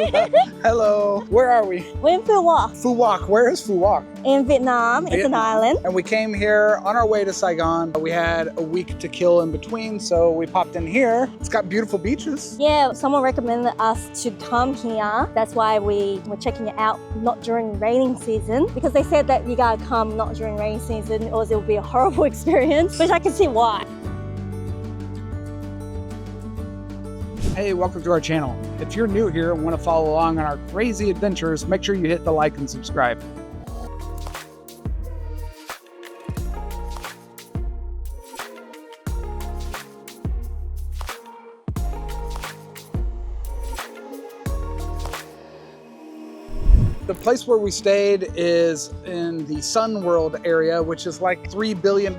Hello. Where are we? We're in Phu Quoc. Phu Quoc. Where is Phu Quoc? In Vietnam. It's an island. And we came here on our way to Saigon. We had a week to kill in between, so we popped in here. It's got beautiful beaches. Yeah, someone recommended us to come here. That's why we were checking it out not during raining season, because they said that you gotta come not during rainy season or it will be a horrible experience, which I can see why. Hey, welcome to our channel. If you're new here and want to follow along on our crazy adventures, make sure you hit the like and subscribe. The place where we stayed is in the Sun World area, which is like $3 billion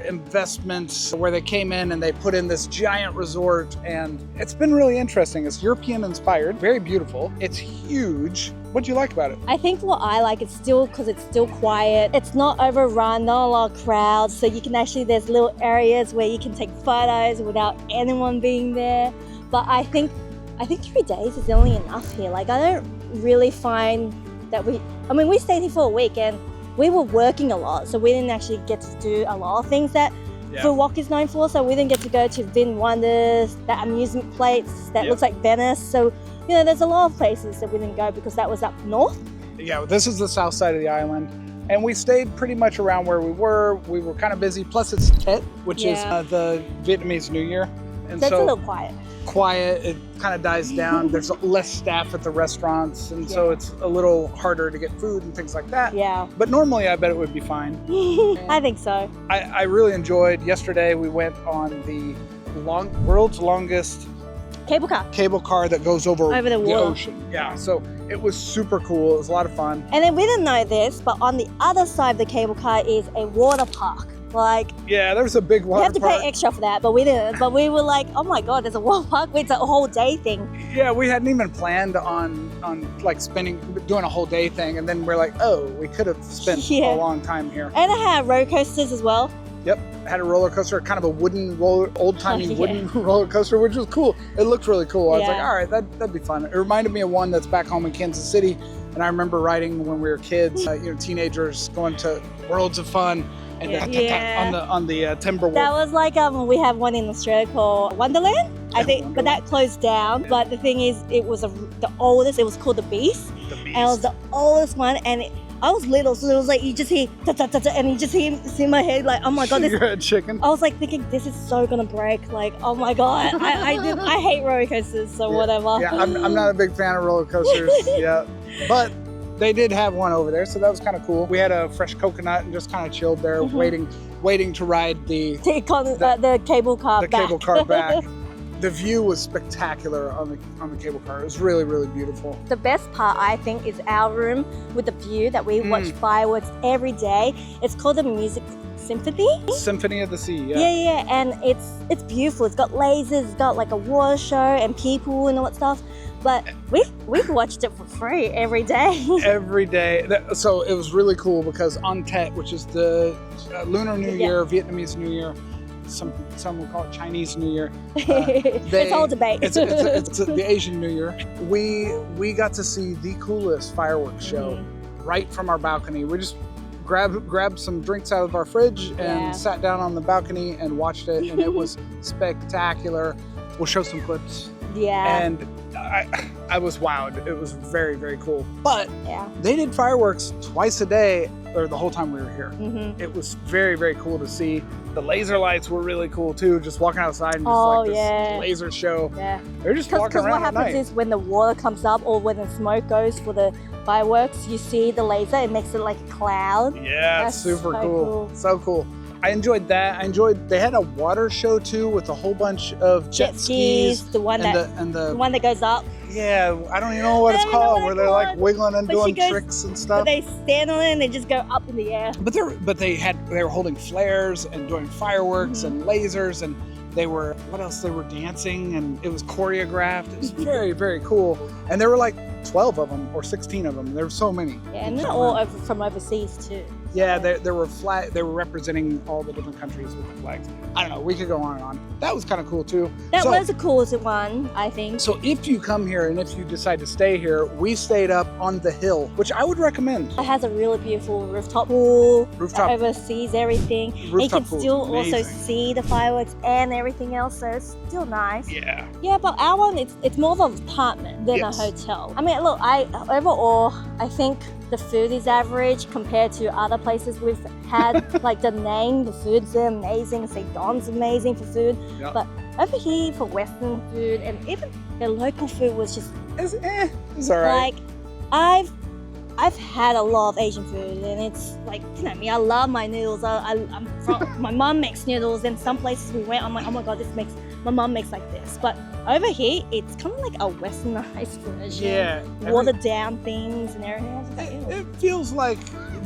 investment where they came in and they put in this giant resort, and it's been really interesting. It's European inspired, very beautiful. It's huge. What do you like about it? I think what I like is still because it's still quiet. It's not overrun, not a lot of crowds. So you can actually, there's little areas where you can take photos without anyone being there. But I think 3 days is only enough here. Like, I don't really find that we stayed here for a week and we were working a lot. So we didn't actually get to do a lot of things that Phu Quoc is known for. So we didn't get to go to Vin Wonders, that amusement place that looks like Venice. So, you know, there's a lot of places that we didn't go because that was up north. Yeah, this is the south side of the island. And we stayed pretty much around where we were. We were kind of busy. Plus it's Tet, which is the Vietnamese New Year. And so it's a little quiet. It kind of dies down. There's less staff at the restaurants, and so it's a little harder to get food and things like that. Yeah. But normally I bet it would be fine. I think so. I really enjoyed yesterday. We went on the world's longest cable car that goes over the water. ocean. Yeah, so it was super cool. It was a lot of fun. And then we didn't know this, but on the other side of the cable car is a water park. Like, yeah, there was a big water park. You have to pay extra for that, but we didn't. But we were like, oh my God, there's a water park. It's a whole day thing. Yeah, we hadn't even planned on like doing a whole day thing. And then we're like, oh, we could have spent a long time here. And it had roller coasters as well. Yep, had a roller coaster, kind of a old-timey wooden roller coaster, which was cool. It looked really cool. I was like, all right, that'd be fun. It reminded me of one that's back home in Kansas City. And I remember riding when we were kids, teenagers going to Worlds of Fun. And on the Timberwolf. That was like we have one in Australia called Wonderland, I think, but that closed down. But the thing is, it was the oldest. It was called the Beast. And it was the oldest one, and I was little, so it was like you just hear ta ta ta ta, and you just see my head like, oh my God, this. You're a chicken. I was like thinking, this is so gonna break. Like, oh my God, I hate roller coasters, so whatever. Yeah, I'm not a big fan of roller coasters. Yeah, but they did have one over there, so that was kind of cool. We had a fresh coconut and just kind of chilled there, waiting to ride the cable car back. Cable car back. The view was spectacular on the cable car. It was really, really beautiful. The best part, I think, is our room with the view that we watch fireworks every day. It's called the Music Symphony of the Sea. Yeah, and it's beautiful. It's got lasers, it's got like a water show and people and all that stuff. But we've watched it for free every day. Every day. So it was really cool because on Tet, which is the Lunar New Year, Vietnamese New Year, some will call it Chinese New Year. It's all debate. It's the Asian New Year. We got to see the coolest fireworks show right from our balcony. We just grabbed some drinks out of our fridge and sat down on the balcony and watched it, and it was spectacular. We'll show some clips. Yeah. And I was wowed. It was very, very cool. But they did fireworks twice a day, or the whole time we were here. It was very, very cool to see. The laser lights were really cool too. Just walking outside and just this laser show. Yeah. They're just walking around at night. Because what happens is when the water comes up or when the smoke goes for the fireworks, you see the laser. It makes it like a cloud. Yeah, it's super cool. So cool. I enjoyed that. They had a water show too with a whole bunch of jet skis. The one that goes up. Yeah, I don't even know what it's called, where they're like wiggling and doing tricks and stuff. But they stand on it and they just go up in the air. But they were holding flares and doing fireworks and lasers, and they were dancing, and it was choreographed. It was very, very cool. And there were like 12 of them or 16 of them. There were so many. Yeah, and they're all from overseas too. Yeah, there were they were representing all the different countries with the flags. I don't know, we could go on and on. That was kind of cool too. That was the coolest one, I think. So if you come here and if you decide to stay here, we stayed up on the hill, which I would recommend. It has a really beautiful rooftop pool that oversees everything. And you can still also see the fireworks and everything else, so it's still nice. Yeah. Yeah, but our one, it's more of an apartment than a hotel. I mean, look, overall, I think the food is average compared to other places we've had. Like the name, the food's amazing. Saigon's amazing for food. Yep. But over here for Western food and even the local food was just... It's all right. Like, I've had a lot of Asian food and it's like, you know me, I love my noodles. I'm from, my mom makes noodles and some places we went, I'm like, oh my God, my mom makes like this. But over here, it's kind of like a westernized version. Yeah. Watered down things and everything. It feels like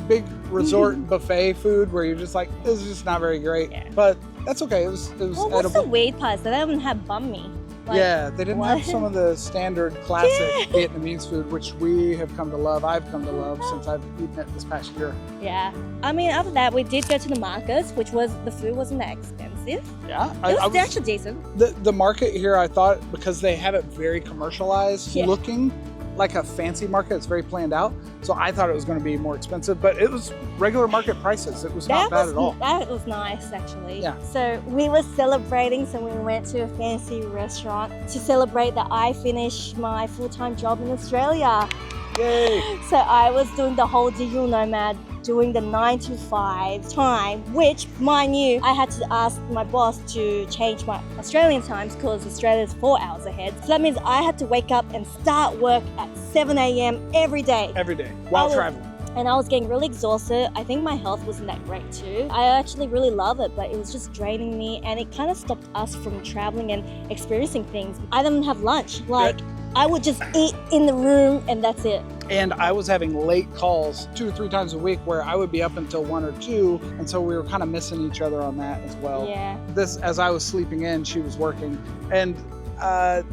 big resort buffet food where you're just like, this is just not very great. Yeah. But that's okay, it was well, what's the weird part? They don't have banh mi. Like, yeah, they didn't have some of the standard classic Vietnamese food, which we have come to love. I've come to love since I've eaten it this past year. Yeah. I mean, after that, we did go to the markets, which the food wasn't that expensive. Yeah. It was actually decent. The market here, I thought, because they have it very commercialized looking, like a fancy market, it's very planned out. So I thought it was going to be more expensive, but it was regular market prices. It was not bad at all. That was nice, actually. Yeah. So we were celebrating, so we went to a fancy restaurant to celebrate that I finished my full-time job in Australia. Yay! So I was doing the whole digital nomad, doing the 9 to 5 time, which, mind you, I had to ask my boss to change my Australian times because Australia's 4 hours ahead. So that means I had to wake up and start work at 7 a.m. every day. Every day, while traveling. And I was getting really exhausted. I think my health wasn't that great too. I actually really love it, but it was just draining me and it kind of stopped us from traveling and experiencing things. I didn't have lunch. Like, I would just eat in the room and that's it. And I was having late calls 2 or 3 times a week where I would be up until 1 or 2. And so we were kind of missing each other on that as well. Yeah. As I was sleeping in, she was working. And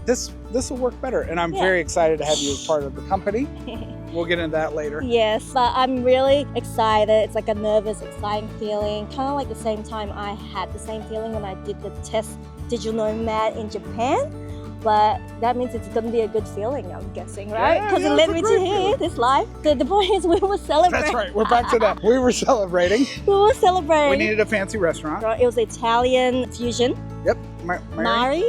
this will work better. And I'm very excited to have you as part of the company. We'll get into that later. Yes, but I'm really excited. It's like a nervous, exciting feeling. Kind of like the same time I had the same feeling when I did the test digital nomad in Japan. But that means it's going to be a good feeling, I'm guessing, right? Because it led me to here, this life. The point is we were celebrating. That's right, we're back to that. We were celebrating. We needed a fancy restaurant. It was Italian fusion. Yep. Mari?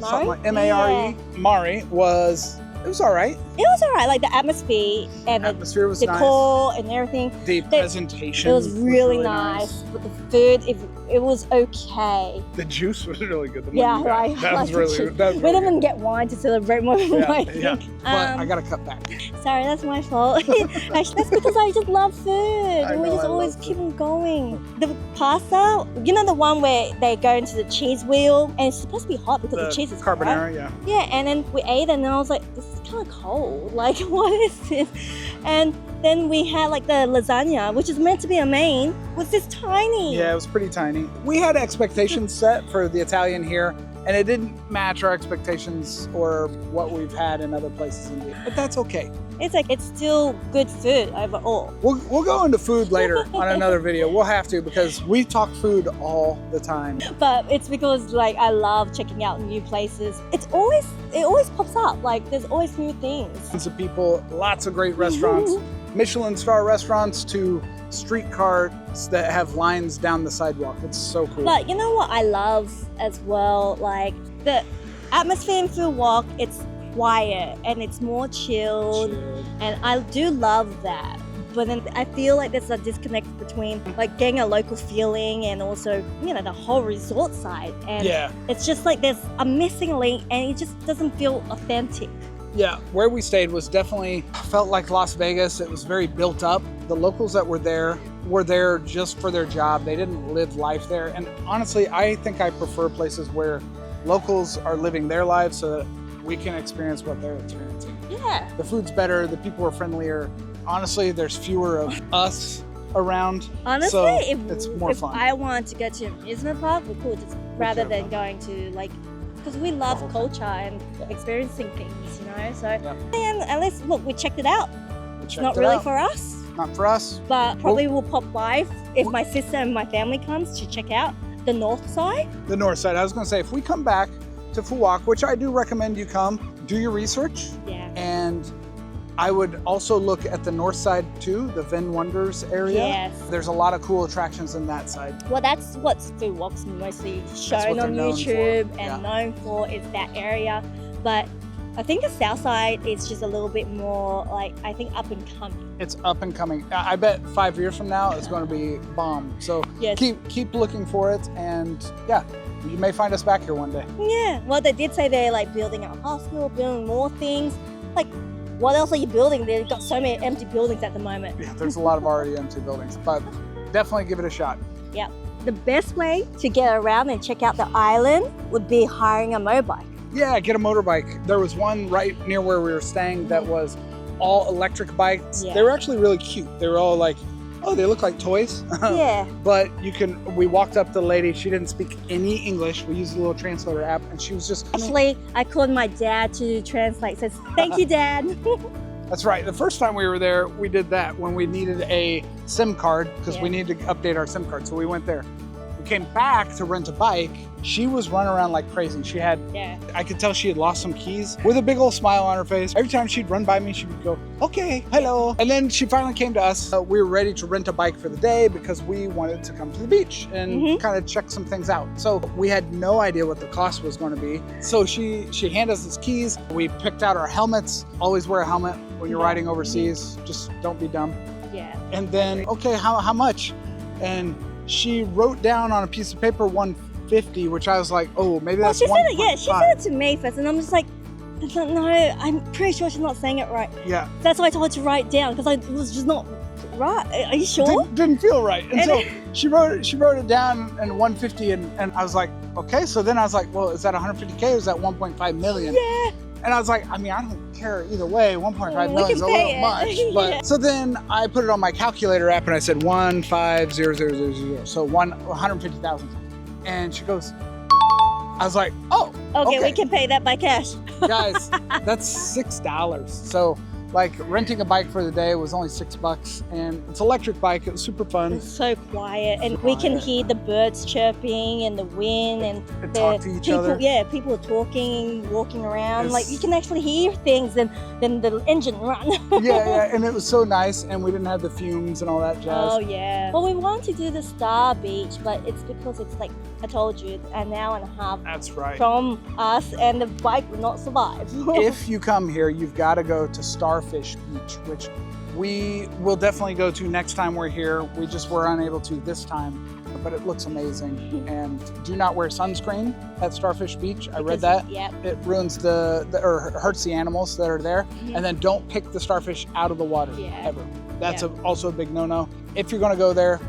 Something like M-A-R-E. Mari was... It was all right. It was all right, like the atmosphere and the decor and everything. The presentation it was really nice. But the food, it was okay. The juice was really good. Right. That was really good. We didn't even get wine to celebrate more than I think. Yeah. But I got to cut back. Sorry, that's my fault. Actually, that's because I just love food. And we just always keep on going. The pasta, you know the one where they go into the cheese wheel and it's supposed to be hot because the cheese is hot, carbonara, right? yeah. Yeah, and then we ate it and I was like, this is kind of cold. Like, what is this? And then we had like the lasagna, which is meant to be a main, was this tiny. Yeah, it was pretty tiny. We had expectations set for the Italian here, and it didn't match our expectations or what we've had in other places in Vietnam. But that's okay. It's still good food overall. We'll go into food later on another video. We'll have to because we talk food all the time. But it's because like I love checking out new places. It always pops up. Like there's always new things. Lots of people, lots of great restaurants, Michelin star restaurants to street carts that have lines down the sidewalk. It's so cool. But you know what I love as well? Like the atmosphere in Phu Quoc, it's quiet and it's more chilled. And I do love that. But then I feel like there's a disconnect between like getting a local feeling and also, you know, the whole resort side. And it's just like there's a missing link and it just doesn't feel authentic. Yeah, where we stayed was definitely felt like Las Vegas. It was very built up. The locals that were there just for their job. They didn't live life there. And honestly, I think I prefer places where locals are living their lives so that we can experience what they're experiencing. Yeah. The food's better, the people are friendlier. Honestly, there's fewer of us around. Honestly, so it's more fun. If I want to go to an amusement park, we could just rather than going to like, because we love culture and experiencing things, you know. So and at least look, we checked it out. It's not really for us. Not for us. But probably we'll pop by if my sister and my family comes to check out the north side. The north side. I was going to say, if we come back to Phu Quoc, which I do recommend you come, do your research. Yeah. And I would also look at the north side too, the Vin Wonders area. Yes. There's a lot of cool attractions in that side. Well, that's what Phu Quoc's mostly shown on known YouTube for. and Yeah. known for is that area. But I think the south side is just a little bit more like, I think, up and coming. It's up and coming. I bet 5 years from now it's going to be bomb. So Yes. keep looking for it, and yeah, you may find us back here one day. Yeah. Well, they did say they're like building a hospital, building more things. Like, what else are you building? They've got so many empty buildings at the moment. Yeah, there's a lot of already empty buildings, but definitely give it a shot. Yeah. The best way to get around and check out the island would be hiring a motorbike. Yeah, get a motorbike. There was one right near where we were staying that was all electric bikes. Yeah. They were actually really cute. They were all like, oh, they look like toys. Yeah. But we walked up to the lady. She didn't speak any English. We used a little translator app, and she was just, Actually, I called my dad to translate. Says, thank you, Dad. That's right. The first time we were there, we did that when we needed a SIM card because we needed to update our SIM card. So we went there. We came back to rent a bike. She was running around like crazy. She had, I could tell she had lost some keys with a big old smile on her face. Every time she'd run by me, she would go, okay, hello. And then she finally came to us. We were ready to rent a bike for the day because we wanted to come to the beach and kind of check some things out. So we had no idea what the cost was going to be. So she handed us his keys. We picked out our helmets. Always wear a helmet when you're riding overseas. Just don't be dumb. Yeah. And then, okay, how much? And she wrote down on a piece of paper 150, which I was like, oh, maybe that's she said it. 1.5. Yeah, she said it to me first, and I'm just like, no, I'm pretty sure she's not saying it right. Yeah. That's why I told her to write it down because it was just not right. Are you sure? Didn't feel right. And so she wrote it down in 150, and I was like, okay. So then I was like, well, is that 150K or is that 1.5 million? Yeah. And I was like, I mean, I don't care either way. 1.5 We million is can a pay little it. much. But Yeah. so then I put it on my calculator app and I said 150,000. So 150,000. And she goes, I was like, oh, Okay, we can pay that by cash. guys, that's $6. So like renting a bike for the day was only $6, and it's an electric bike. It was super fun. It's so quiet, and we can hear the birds chirping and the wind and talk to each people, other. Yeah, people are talking, walking around. It's- Like you can actually hear things, and then the engine run. yeah, and it was so nice, and we didn't have the fumes and all that jazz. Oh yeah. Well, we want to do the Star Beach, but it's because it's like I told you, an hour and a half That's right. from us, and the bike will not survive. If you come here, you've got to go to Starfish Beach, which we will definitely go to next time we're here. We just were unable to this time, but it looks amazing. And do not wear sunscreen at Starfish Beach. I read that. Yep. It ruins or hurts the animals that are there. And then don't pick the starfish out of the water ever. That's also a big no-no. If you're going to go there,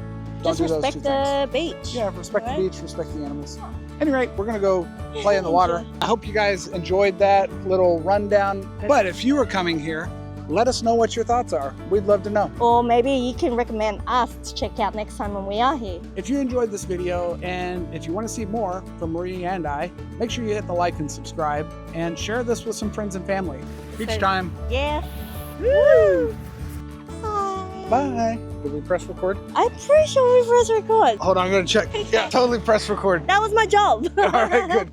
don't Just do those two respect things. the beach. Yeah, respect Right? the beach, respect the animals. Anyway, we're gonna go play in the water. I hope you guys enjoyed that little rundown. But if you are coming here, let us know what your thoughts are. We'd love to know. Or maybe you can recommend us to check out next time when we are here. If you enjoyed this video and if you want to see more from Marie and I, make sure you hit the like and subscribe and share this with some friends and family. Beach time. Yeah. Woo! Bye. Did we press record? I'm pretty sure we pressed record. Hold on, I'm gonna check. Yeah, totally press record. That was my job. All right, good.